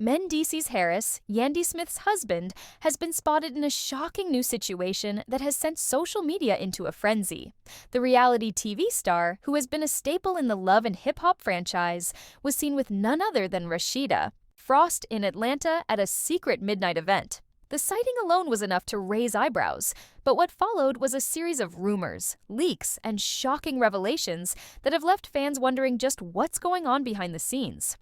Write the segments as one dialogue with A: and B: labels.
A: Mendeecees Harris, Yandy Smith's husband, has been spotted in a shocking new situation that has sent social media into a frenzy. The reality TV star, who has been a staple in the love and hip-hop franchise, was seen with none other than Rasheeda Frost in Atlanta at a secret midnight event. The sighting alone was enough to raise eyebrows, but what followed was a series of rumors, leaks, and shocking revelations that have left fans wondering just what's going on behind the scenes.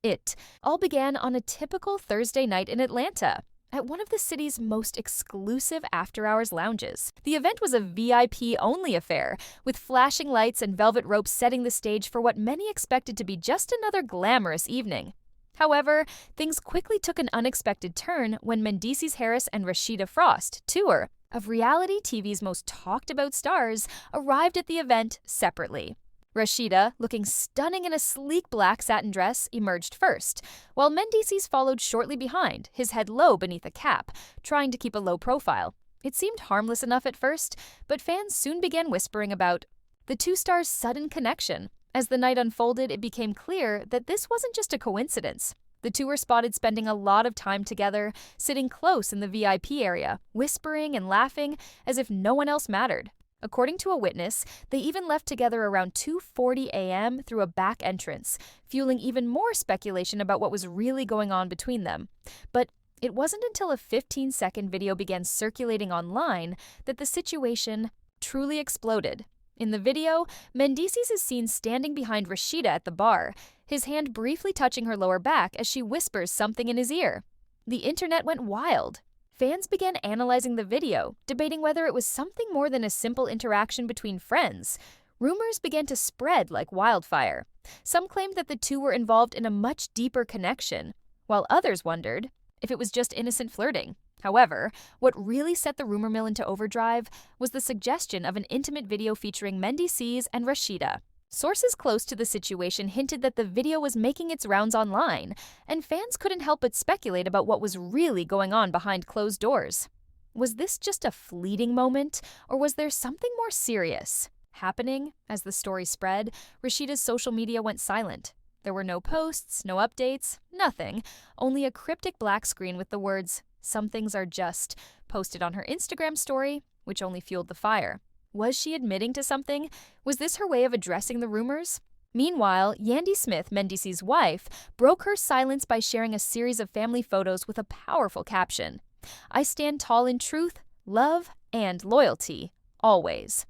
A: It all began on a typical Thursday night in Atlanta, at one of the city's most exclusive after-hours lounges. The event was a VIP-only affair, with flashing lights and velvet ropes setting the stage for what many expected to be just another glamorous evening. However, things quickly took an unexpected turn when Mendeecees Harris and Rasheeda Frost, two of reality TV's most talked-about stars, arrived at the event separately. Rasheeda, looking stunning in a sleek black satin dress, emerged first, while Mendeecees followed shortly behind, his head low beneath a cap, trying to keep a low profile. It seemed harmless enough at first, but fans soon began whispering about the two stars' sudden connection. As the night unfolded, it became clear that this wasn't just a coincidence. The two were spotted spending a lot of time together, sitting close in the VIP area, whispering and laughing as if no one else mattered. According to a witness, they even left together around 2:40 a.m. through a back entrance, fueling even more speculation about what was really going on between them. But it wasn't until a 15-second video began circulating online that the situation truly exploded. In the video, Mendeecees is seen standing behind Rasheeda at the bar, his hand briefly touching her lower back as she whispers something in his ear. The internet went wild. Fans began analyzing the video, debating whether it was something more than a simple interaction between friends. Rumors began to spread like wildfire. Some claimed that the two were involved in a much deeper connection, while others wondered if it was just innocent flirting. However, what really set the rumor mill into overdrive was the suggestion of an intimate video featuring Mendeecees and Rasheeda. Sources close to the situation hinted that the video was making its rounds online, and fans couldn't help but speculate about what was really going on behind closed doors. Was this just a fleeting moment, or was there something more serious happening? As the story spread, Rasheeda's social media went silent. There were no posts, no updates, nothing, only a cryptic black screen with the words, "Some things are just," posted on her Instagram story, which only fueled the fire. Was she admitting to something? Was this her way of addressing the rumors? Meanwhile, Yandy Smith, Mendeecees' wife, broke her silence by sharing a series of family photos with a powerful caption. "I stand tall in truth, love, and loyalty, always."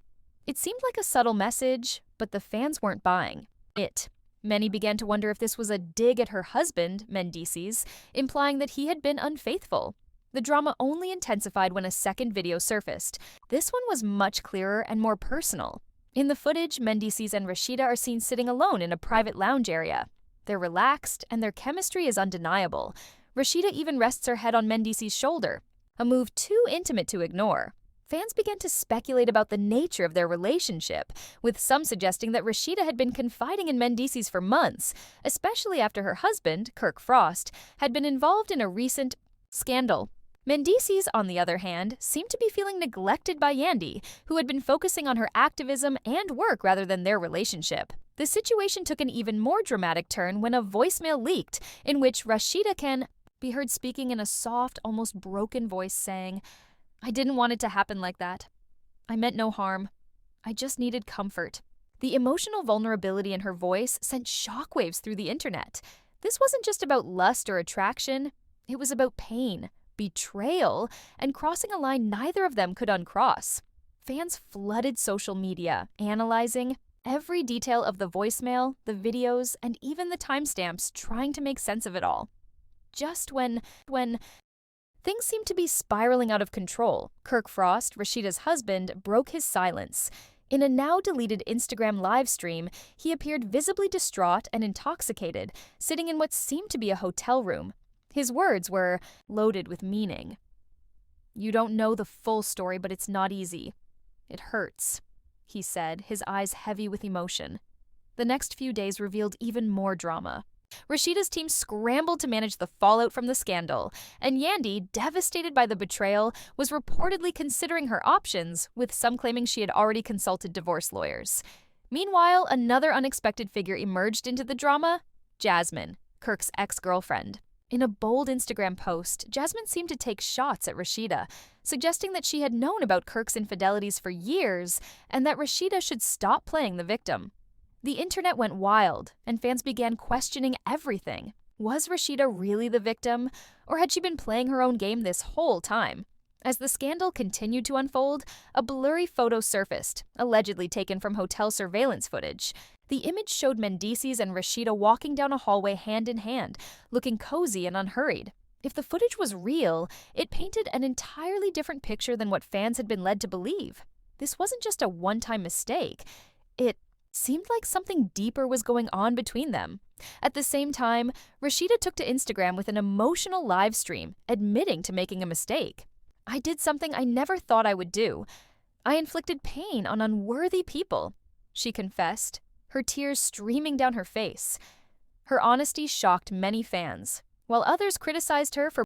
A: It seemed like a subtle message, but the fans weren't buying it. Many began to wonder if this was a dig at her husband, Mendeecees, implying that he had been unfaithful. The drama only intensified when a second video surfaced. This one was much clearer and more personal. In the footage, Mendeecees and Rasheeda are seen sitting alone in a private lounge area. They're relaxed, and their chemistry is undeniable. Rasheeda even rests her head on Mendeecees' shoulder, a move too intimate to ignore. Fans began to speculate about the nature of their relationship, with some suggesting that Rasheeda had been confiding in Mendeecees for months, especially after her husband, Kirk Frost, had been involved in a recent scandal. Mendeecees, on the other hand, seemed to be feeling neglected by Yandy, who had been focusing on her activism and work rather than their relationship. The situation took an even more dramatic turn when a voicemail leaked, in which Rasheeda can be heard speaking in a soft, almost broken voice saying, "I didn't want it to happen like that. I meant no harm. I just needed comfort." The emotional vulnerability in her voice sent shockwaves through the internet. This wasn't just about lust or attraction, it was about pain, betrayal, and crossing a line neither of them could uncross. Fans flooded social media, analyzing every detail of the voicemail, the videos, and even the timestamps, trying to make sense of it all. Just when things seemed to be spiraling out of control, Kirk Frost, Rasheeda's husband, broke his silence. In a now-deleted Instagram live stream, he appeared visibly distraught and intoxicated, sitting in what seemed to be a hotel room. His words were loaded with meaning. "You don't know the full story, but it's not easy. It hurts," he said, his eyes heavy with emotion. The next few days revealed even more drama. Rasheeda's team scrambled to manage the fallout from the scandal, and Yandy, devastated by the betrayal, was reportedly considering her options, with some claiming she had already consulted divorce lawyers. Meanwhile, another unexpected figure emerged into the drama: Jasmine, Kirk's ex-girlfriend. In a bold Instagram post, Jasmine seemed to take shots at Rasheeda, suggesting that she had known about Kirk's infidelities for years and that Rasheeda should stop playing the victim. The internet went wild, and fans began questioning everything. Was Rasheeda really the victim, or had she been playing her own game this whole time? As the scandal continued to unfold, a blurry photo surfaced, allegedly taken from hotel surveillance footage. The image showed Mendeecees and Rasheeda walking down a hallway hand in hand, looking cozy and unhurried. If the footage was real, it painted an entirely different picture than what fans had been led to believe. This wasn't just a one-time mistake. It seemed like something deeper was going on between them. At the same time, Rasheeda took to Instagram with an emotional live stream, admitting to making a mistake. "I did something I never thought I would do. I inflicted pain on unworthy people," she confessed, her tears streaming down her face. Her honesty shocked many fans, while others criticized her for